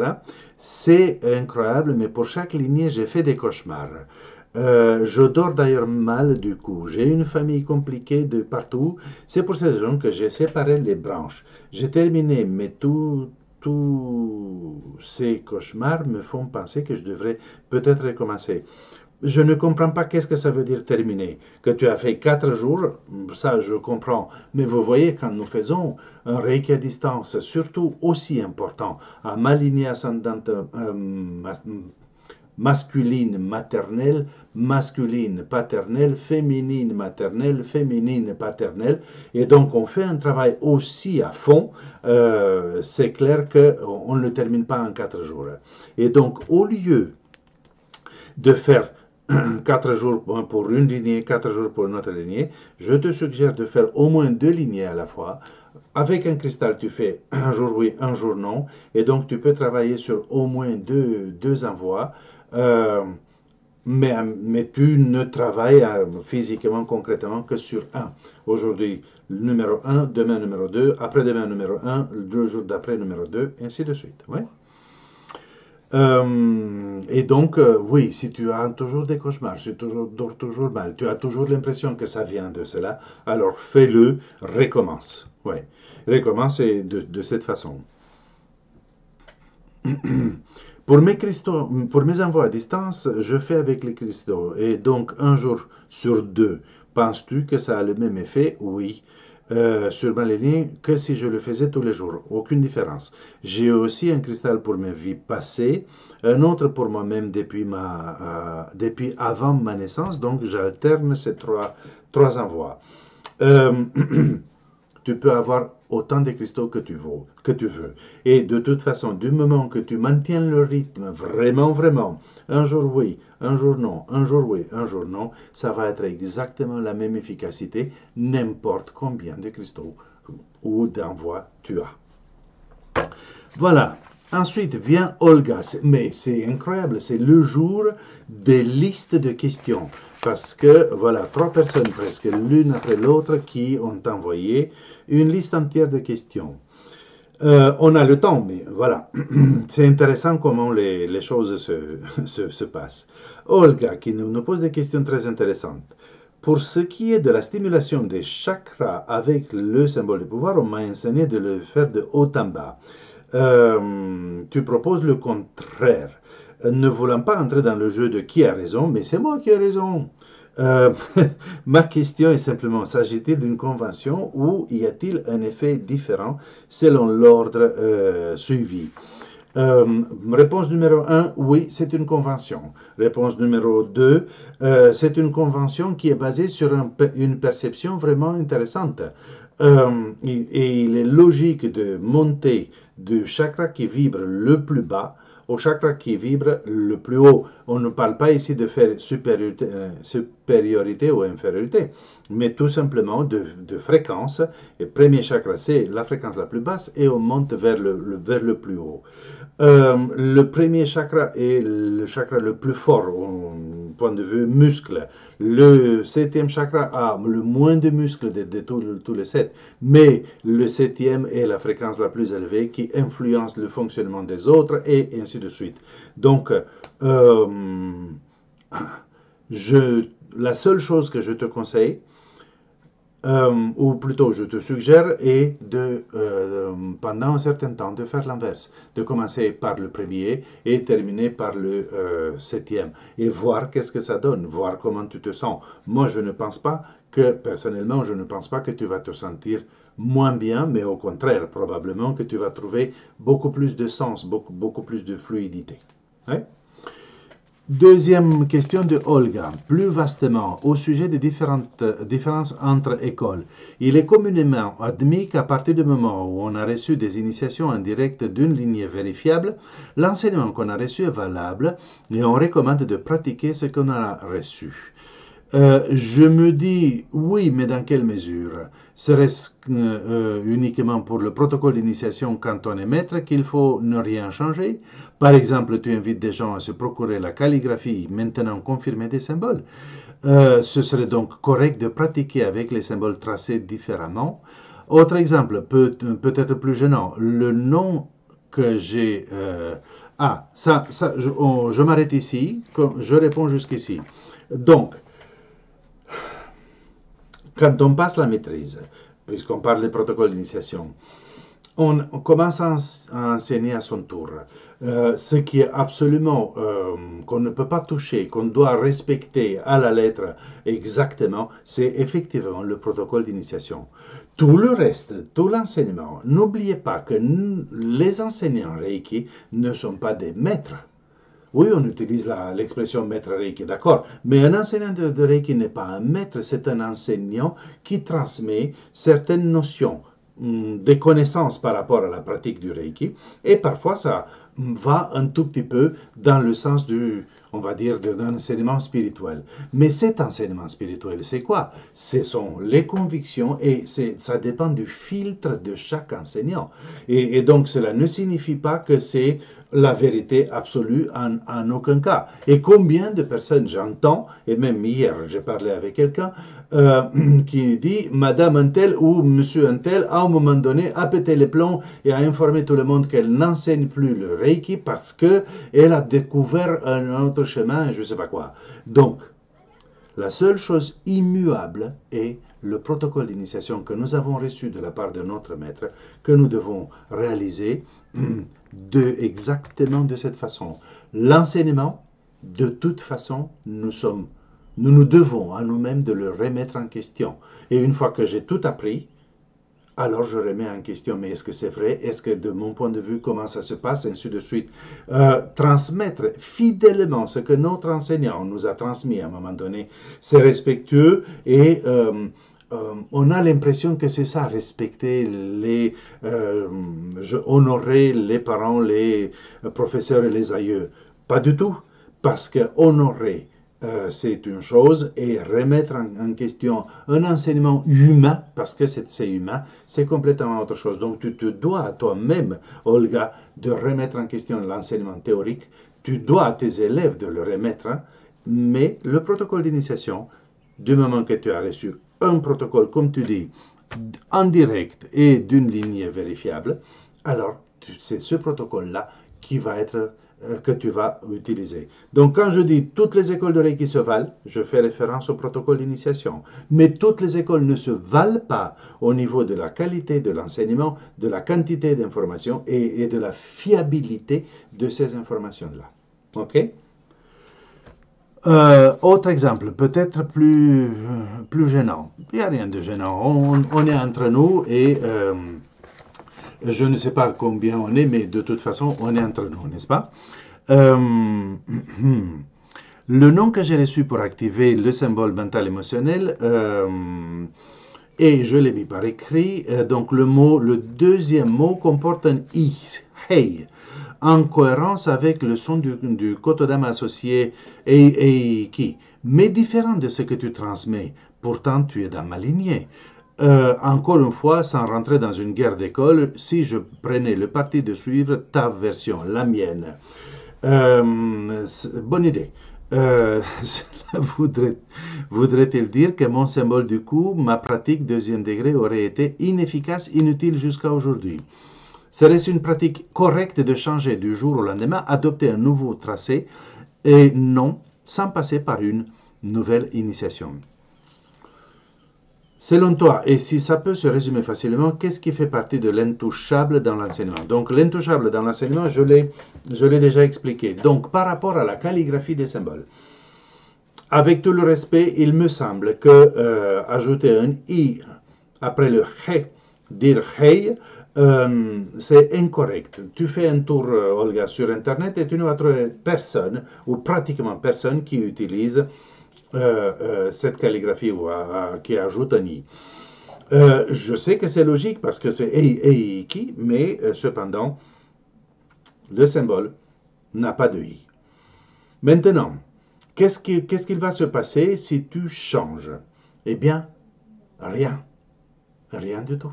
C'est incroyable, mais pour chaque lignée, j'ai fait des cauchemars. Je dors d'ailleurs mal du coup. J'ai une famille compliquée de partout. C'est pour cette raison que j'ai séparé les branches. J'ai terminé, mais tous ces cauchemars me font penser que je devrais peut-être recommencer. Je ne comprends pas qu'est-ce que ça veut dire terminer. Que tu as fait 4 jours, ça je comprends. Mais vous voyez, quand nous faisons un Reiki à distance, surtout aussi important, à ma lignée ascendante masculine maternelle, masculine paternelle, féminine maternelle, féminine paternelle, et donc on fait un travail aussi à fond, c'est clair qu'on ne le termine pas en 4 jours. Et donc au lieu de faire 4 jours pour une lignée, 4 jours pour une autre lignée, je te suggère de faire au moins 2 lignées à la fois. Avec un cristal, tu fais un jour oui, un jour non, et donc tu peux travailler sur au moins deux envois, mais tu ne travailles physiquement, concrètement que sur un. Aujourd'hui, numéro 1, demain numéro 2, après-demain numéro 1, 2 jours d'après numéro 2, ainsi de suite. Ouais. Et donc, oui, si tu as toujours des cauchemars, si tu dors toujours mal, tu as toujours l'impression que ça vient de cela, alors fais-le, recommence. Ouais, recommence de cette façon. Pour mes envois à distance, je fais avec les cristaux. Et donc, un jour sur deux, penses-tu que ça a le même effet? Oui. Sur ma lignée que si je le faisais tous les jours. Aucune différence. J'ai aussi un cristal pour mes vies passées, un autre pour moi-même depuis avant ma naissance. Donc, j'alterne ces trois envois. Euh, tu peux avoir autant de cristaux que tu veux. Et de toute façon, du moment que tu maintiens le rythme, vraiment, vraiment, un jour oui, un jour non, un jour oui, un jour non, ça va être exactement la même efficacité, n'importe combien de cristaux ou d'envois tu as. Voilà. Ensuite vient Olga. Mais c'est incroyable, c'est le jour des listes de questions. Parce que, voilà, trois personnes presque l'une après l'autre qui ont envoyé une liste entière de questions. On a le temps, mais voilà, c'est intéressant comment les choses se passent. Olga qui nous pose des questions très intéressantes. Pour ce qui est de la stimulation des chakras avec le symbole de pouvoir, on m'a enseigné de le faire de haut en bas. Tu proposes le contraire. Ne voulant pas entrer dans le jeu de qui a raison, mais c'est moi qui ai raison. Euh, Ma question est simplement, s'agit-il d'une convention ou y a-t-il un effet différent selon l'ordre suivi? Réponse numéro 1, oui, c'est une convention. Réponse numéro 2, c'est une convention qui est basée sur une perception vraiment intéressante. Et il est logique de monter du chakra qui vibre le plus bas au chakra qui vibre le plus haut. On ne parle pas ici de faire supériorité ou infériorité, mais tout simplement de fréquence. Le premier chakra, c'est la fréquence la plus basse et on monte vers le plus haut. Le premier chakra est le chakra le plus fort au point de vue muscle. Le septième chakra a le moins de muscles de tous les sept, mais le septième est la fréquence la plus élevée qui influence le fonctionnement des autres et ainsi de suite. Donc, la seule chose que je te conseille, ou plutôt je te suggère, est pendant un certain temps, de faire l'inverse, de commencer par le premier et terminer par le septième, et voir qu'est-ce que ça donne, voir comment tu te sens. Moi, personnellement, je ne pense pas que tu vas te sentir moins bien, mais au contraire, probablement que tu vas trouver beaucoup plus de sens, beaucoup plus de fluidité. Ouais? Deuxième question de Olga, plus vastement, au sujet des différences entre écoles. Il est communément admis qu'à partir du moment où on a reçu des initiations indirectes d'une lignée vérifiable, l'enseignement qu'on a reçu est valable et on recommande de pratiquer ce qu'on a reçu. Je me dis, oui, mais dans quelle mesure? Serait-ce uniquement pour le protocole d'initiation quand on est maître qu'il faut ne rien changer? Par exemple, tu invites des gens à se procurer la calligraphie maintenant confirmée des symboles. Ce serait donc correct de pratiquer avec les symboles tracés différemment. Autre exemple, peut-être plus gênant, le nom que j'ai... je m'arrête ici, je réponds jusqu'ici. Donc, quand on passe la maîtrise, puisqu'on parle des protocoles d'initiation, on commence à enseigner à son tour. Ce qui est absolument qu'on ne peut pas toucher, qu'on doit respecter à la lettre exactement, c'est effectivement le protocole d'initiation. Tout le reste, tout l'enseignement, n'oubliez pas que les enseignants Reiki ne sont pas des maîtres. Oui, on utilise l'expression maître Reiki, d'accord, mais un enseignant de Reiki n'est pas un maître, c'est un enseignant qui transmet certaines notions, des connaissances par rapport à la pratique du Reiki, et parfois ça va un tout petit peu dans le sens on va dire, d'un enseignement spirituel. Mais cet enseignement spirituel, c'est quoi? Ce sont les convictions et ça dépend du filtre de chaque enseignant. Et donc, cela ne signifie pas que c'est la vérité absolue en aucun cas. Et combien de personnes j'entends, et même hier, j'ai parlé avec quelqu'un qui dit Madame Untel ou Monsieur Untel, à un moment donné, a pété les plombs et a informé tout le monde qu'elle n'enseigne plus le Reiki parce qu'elle a découvert un autre chemin, je ne sais pas quoi. Donc, la seule chose immuable est le protocole d'initiation que nous avons reçu de la part de notre maître, que nous devons réaliser exactement de cette façon. L'enseignement, de toute façon, nous devons à nous-mêmes de le remettre en question. Et une fois que j'ai tout appris, alors je remets en question, mais est-ce que c'est vrai? Est-ce que de mon point de vue, comment ça se passe? Ainsi de suite. Transmettre fidèlement ce que notre enseignant nous a transmis à un moment donné, c'est respectueux et on a l'impression que c'est ça, respecter honorer les parents, les professeurs et les aïeux. Pas du tout, parce que honorer, c'est une chose, et remettre en question un enseignement humain, parce que c'est humain, c'est complètement autre chose. Donc tu te dois à toi-même, Olga, de remettre en question l'enseignement théorique, tu dois à tes élèves de le remettre, hein, mais le protocole d'initiation, du moment que tu as reçu un protocole, comme tu dis, en direct et d'une ligne vérifiable, alors c'est ce protocole-là qui va être que tu vas utiliser. Donc quand je dis toutes les écoles de Reiki se valent, je fais référence au protocole d'initiation. Mais toutes les écoles ne se valent pas au niveau de la qualité de l'enseignement, de la quantité d'informations et de la fiabilité de ces informations-là. OK? Autre exemple, peut-être plus gênant. Il n'y a rien de gênant. On est entre nous et je ne sais pas combien on est, mais de toute façon, on est entre nous, n'est-ce pas? Le nom que j'ai reçu pour activer le symbole mental émotionnel, et je l'ai mis par écrit, donc le deuxième mot comporte un i, hey, en cohérence avec le son du Kotodama associé Eiki, mais différent de ce que tu transmets. Pourtant, tu es dans ma lignée. Encore une fois, sans rentrer dans une guerre d'école, si je prenais le parti de suivre ta version, la mienne, bonne idée. Cela voudrait-il dire que mon symbole du coup, ma pratique deuxième degré aurait été inefficace, inutile jusqu'à aujourd'hui? Serait-ce une pratique correcte de changer du jour au lendemain, adopter un nouveau tracé et non, sans passer par une nouvelle initiation? Selon toi, et si ça peut se résumer facilement, qu'est-ce qui fait partie de l'intouchable dans l'enseignement? Donc l'intouchable dans l'enseignement, je l'ai déjà expliqué. Donc par rapport à la calligraphie des symboles, avec tout le respect, il me semble que ajouter un i après le he, dire hey, c'est incorrect. Tu fais un tour, Olga, sur Internet et tu ne vas trouver personne, ou pratiquement personne, qui utilise cette calligraphie ou qui ajoute un i. Je sais que c'est logique parce que c'est Eiki, mais cependant, le symbole n'a pas de i. Maintenant, qu'est-ce qu'il va se passer si tu changes? Eh bien, rien. Rien du tout.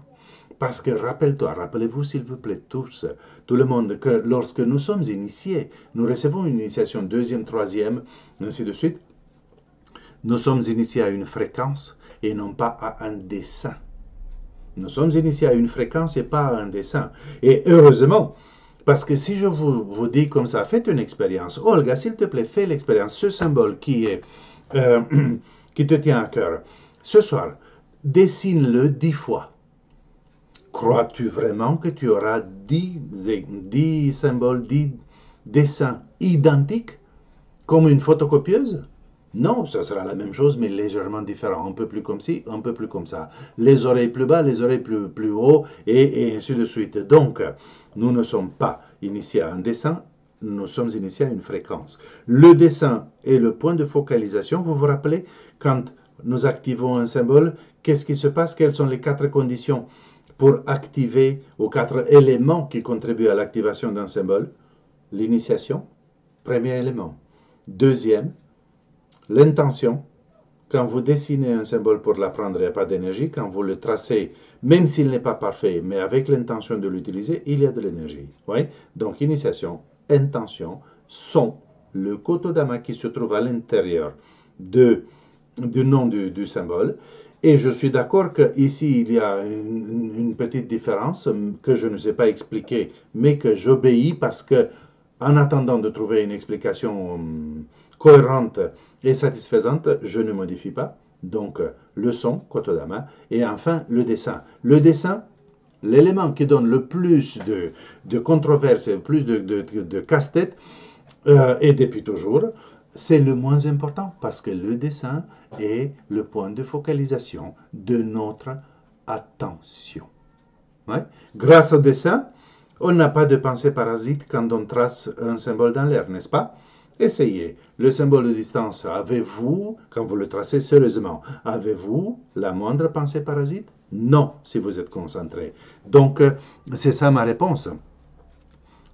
Parce que rappelez-vous s'il vous plaît tous, tout le monde, que lorsque nous sommes initiés, nous recevons une initiation deuxième, troisième, ainsi de suite, nous sommes initiés à une fréquence et non pas à un dessin. Nous sommes initiés à une fréquence et pas à un dessin. Et heureusement, parce que si je vous dis comme ça, faites une expérience. Olga, s'il te plaît, fais l'expérience. Ce symbole qui te tient à cœur, ce soir, dessine-le 10 fois. Crois-tu vraiment que tu auras 10 symboles, 10 dessins identiques comme une photocopieuse? Non, ça sera la même chose, mais légèrement différent. Un peu plus comme ci, un peu plus comme ça. Les oreilles plus bas, les oreilles plus haut, et ainsi de suite. Donc, nous ne sommes pas initiés à un dessin, nous sommes initiés à une fréquence. Le dessin est le point de focalisation. Vous vous rappelez, quand nous activons un symbole, qu'est-ce qui se passe? Quelles sont les 4 conditions pour activer, aux 4 éléments qui contribuent à l'activation d'un symbole? L'initiation, premier élément. Deuxième, l'intention. Quand vous dessinez un symbole pour l'apprendre, il n'y a pas d'énergie. Quand vous le tracez, même s'il n'est pas parfait, mais avec l'intention de l'utiliser, il y a de l'énergie. Oui? Donc, initiation, intention, son, le Kotodama qui se trouve à l'intérieur du nom du symbole. Et je suis d'accord qu'ici, il y a une petite différence que je ne sais pas expliquer, mais que j'obéis parce que, en attendant de trouver une explication cohérente et satisfaisante, je ne modifie pas. Donc, le son, Kotodama, et enfin, le dessin. Le dessin, l'élément qui donne le plus de controverses, le plus de casse-tête, et depuis toujours, c'est le moins important parce que le dessin est le point de focalisation de notre attention. Ouais. Grâce au dessin, on n'a pas de pensée parasite quand on trace un symbole dans l'air, n'est-ce pas? Essayez. Le symbole de distance, avez-vous, quand vous le tracez sérieusement, avez-vous la moindre pensée parasite? Non, si vous êtes concentré. Donc, c'est ça ma réponse.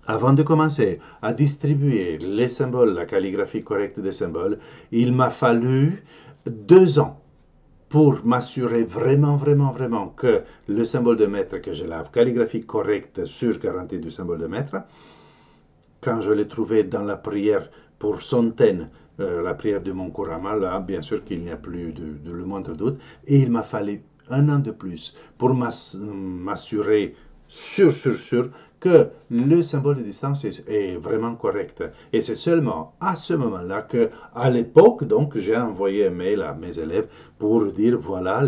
Avant de commencer à distribuer les symboles, la calligraphie correcte des symboles, il m'a fallu 2 ans pour m'assurer vraiment que le symbole de maître, que j'ai la calligraphie correcte sur garantie du symbole de maître, quand je l'ai trouvé dans la prière pour Sontaine, la prière de mon Kurama, là, bien sûr qu'il n'y a plus de le moindre doute, et il m'a fallu 1 an de plus pour m'assurer sûr que le symbole de distance est vraiment correct. Et c'est seulement à ce moment-là que, à l'époque, donc, j'ai envoyé un mail à mes élèves pour dire voilà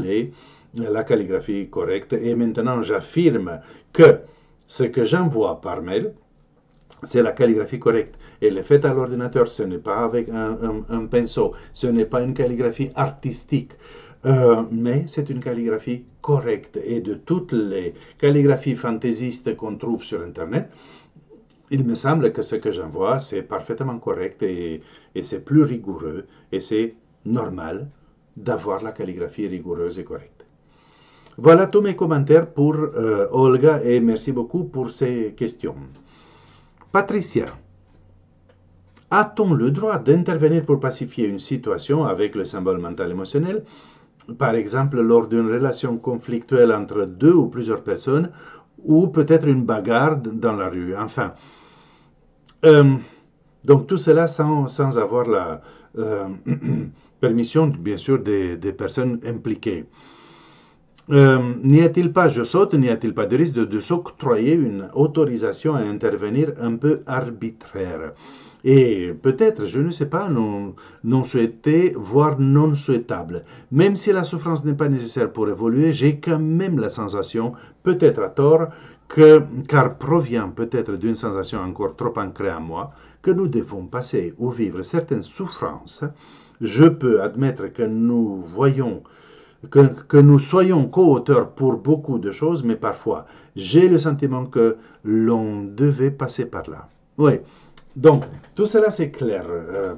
la calligraphie correcte. Et maintenant, j'affirme que ce que j'envoie par mail, c'est la calligraphie correcte. Elle est faite à l'ordinateur, ce n'est pas avec un pinceau, ce n'est pas une calligraphie artistique. Mais c'est une calligraphie correcte. Et de toutes les calligraphies fantaisistes qu'on trouve sur Internet, il me semble que ce que j'envoie, c'est parfaitement correct et c'est plus rigoureux. Et c'est normal d'avoir la calligraphie rigoureuse et correcte. Voilà tous mes commentaires pour Olga et merci beaucoup pour ces questions. Patricia, a-t-on le droit d'intervenir pour pacifier une situation avec le symbole mental émotionnel? Par exemple, lors d'une relation conflictuelle entre 2 ou plusieurs personnes, ou peut-être une bagarre dans la rue. Enfin, donc tout cela sans avoir la permission, bien sûr, des personnes impliquées. N'y a-t-il pas, je saute, n'y a-t-il pas de risque de s'octroyer une autorisation à intervenir un peu arbitraire? Et peut-être, je ne sais pas, non souhaité, voire non souhaitable. Même si la souffrance n'est pas nécessaire pour évoluer, j'ai quand même la sensation, peut-être à tort, car provient peut-être d'une sensation encore trop ancrée en moi, que nous devons passer ou vivre certaines souffrances. Je peux admettre que nous voyons que nous soyons co-auteurs pour beaucoup de choses, mais parfois, j'ai le sentiment que l'on devait passer par là. Oui. Donc, tout cela c'est clair,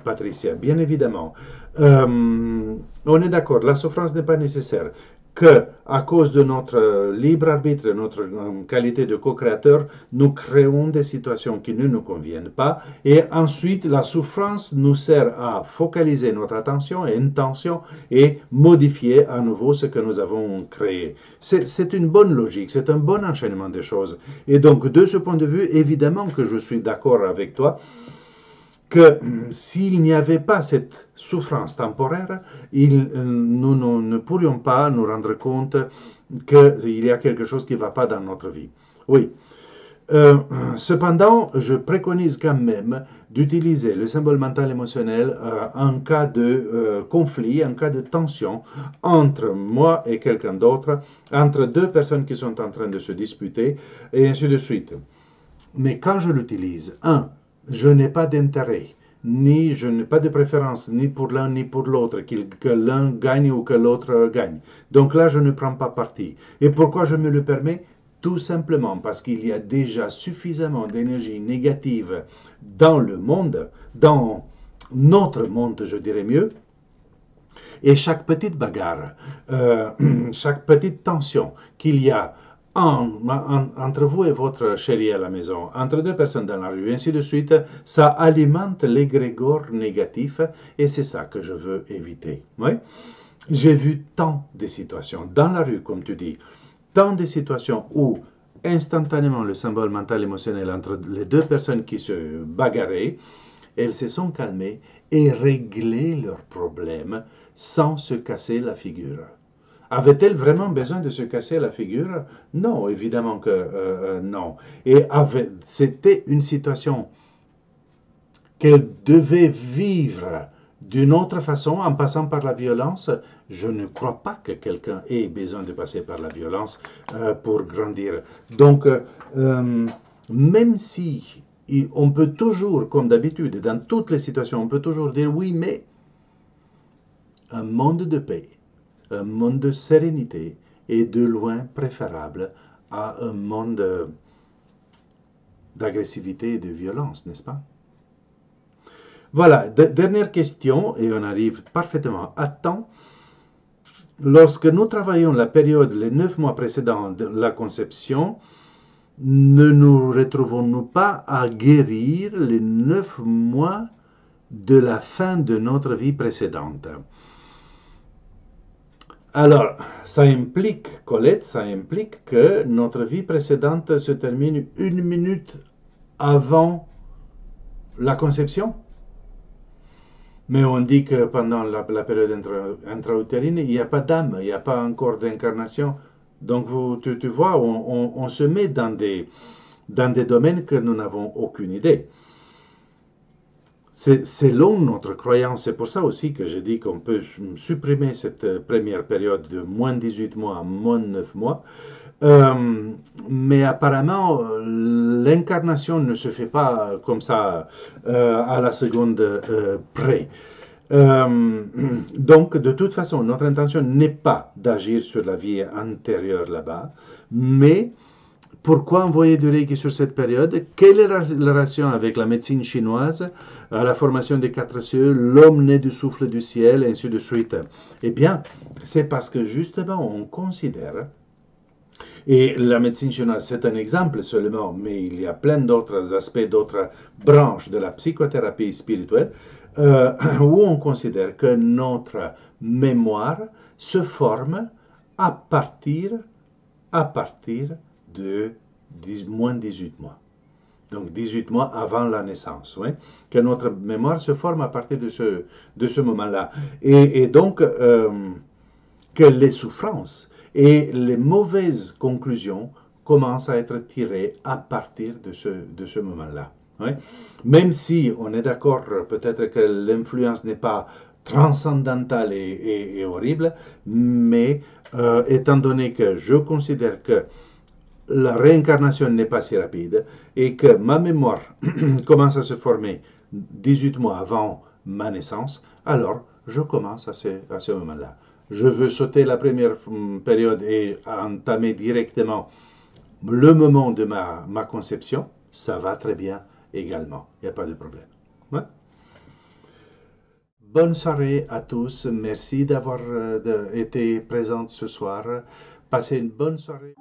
Patricia, bien évidemment. On est d'accord, la souffrance n'est pas nécessaire. Que, à cause de notre libre arbitre, notre qualité de co-créateur, nous créons des situations qui ne nous conviennent pas. Et ensuite, la souffrance nous sert à focaliser notre attention et intention et modifier à nouveau ce que nous avons créé. C'est une bonne logique, c'est un bon enchaînement des choses. Et donc, de ce point de vue, évidemment que je suis d'accord avec toi que s'il n'y avait pas cette souffrance temporaire, nous ne pourrions pas nous rendre compte qu'il y a quelque chose qui ne va pas dans notre vie. Oui. Cependant, je préconise quand même d'utiliser le symbole mental émotionnel en cas de conflit, en cas de tension entre moi et quelqu'un d'autre, entre 2 personnes qui sont en train de se disputer, et ainsi de suite. Mais quand je l'utilise, je n'ai pas d'intérêt, je n'ai pas de préférence, ni pour l'un ni pour l'autre, que l'un gagne ou que l'autre gagne. Donc là, je ne prends pas parti. Et pourquoi je me le permets? Tout simplement parce qu'il y a déjà suffisamment d'énergie négative dans le monde, dans notre monde, je dirais mieux, et chaque petite bagarre, chaque petite tension qu'il y a entre vous et votre chérie à la maison, entre 2 personnes dans la rue, ainsi de suite, ça alimente l'égrégore négatif et c'est ça que je veux éviter. Oui? J'ai vu tant de situations dans la rue, comme tu dis, tant de situations où instantanément le symbole mental émotionnel entre les 2 personnes qui se bagarraient, elles se sont calmées et réglé leurs problèmes sans se casser la figure. Avait-elle vraiment besoin de se casser la figure? Non, évidemment que non. Et c'était une situation qu'elle devait vivre D'une autre façon, en passant par la violence, je ne crois pas que quelqu'un ait besoin de passer par la violence pour grandir. Donc, même si on peut toujours, comme d'habitude, dans toutes les situations, on peut toujours dire oui, mais un monde de paix, un monde de sérénité est de loin préférable à un monde d'agressivité et de violence, n'est-ce pas? Voilà, dernière question, et on arrive parfaitement à temps. Lorsque nous travaillons la période, les 9 mois précédents de la conception, ne nous retrouvons-nous pas à guérir les 9 mois de la fin de notre vie précédente? Alors, ça implique, Colette, ça implique que notre vie précédente se termine 1 minute avant la conception. Mais on dit que pendant la période intra-utérine, il n'y a pas d'âme, il n'y a pas encore d'incarnation. Donc, tu vois, on se met dans des domaines que nous n'avons aucune idée. C'est selon notre croyance. C'est pour ça aussi que je dis qu'on peut supprimer cette première période de moins 18 mois à moins 9 mois. Mais apparemment, l'incarnation ne se fait pas comme ça à la seconde près. Donc, de toute façon, notre intention n'est pas d'agir sur la vie antérieure là-bas, mais pourquoi envoyer du Reiki sur cette période? Quelle est la relation avec la médecine chinoise, la formation des 4 cieux, l'homme né du souffle du ciel, et ainsi de suite? Eh bien, c'est parce que justement, on considère, et la médecine chinoise, c'est un exemple seulement, mais il y a plein d'autres aspects, d'autres branches de la psychothérapie spirituelle, où on considère que notre mémoire se forme à partir de moins 18 mois. Donc 18 mois avant la naissance, oui, que notre mémoire se forme à partir de ce moment-là. Et donc, que les souffrances et les mauvaises conclusions commencent à être tirées à partir de ce moment-là. Oui. Même si on est d'accord, peut-être que l'influence n'est pas transcendantale et horrible, mais étant donné que je considère que la réincarnation n'est pas si rapide et que ma mémoire commence à se former 18 mois avant ma naissance, alors je commence à ce moment-là. Je veux sauter la première période et entamer directement le moment de ma conception, ça va très bien également, il n'y a pas de problème. Ouais. Bonne soirée à tous, merci d'avoir été présente ce soir. Passez une bonne soirée.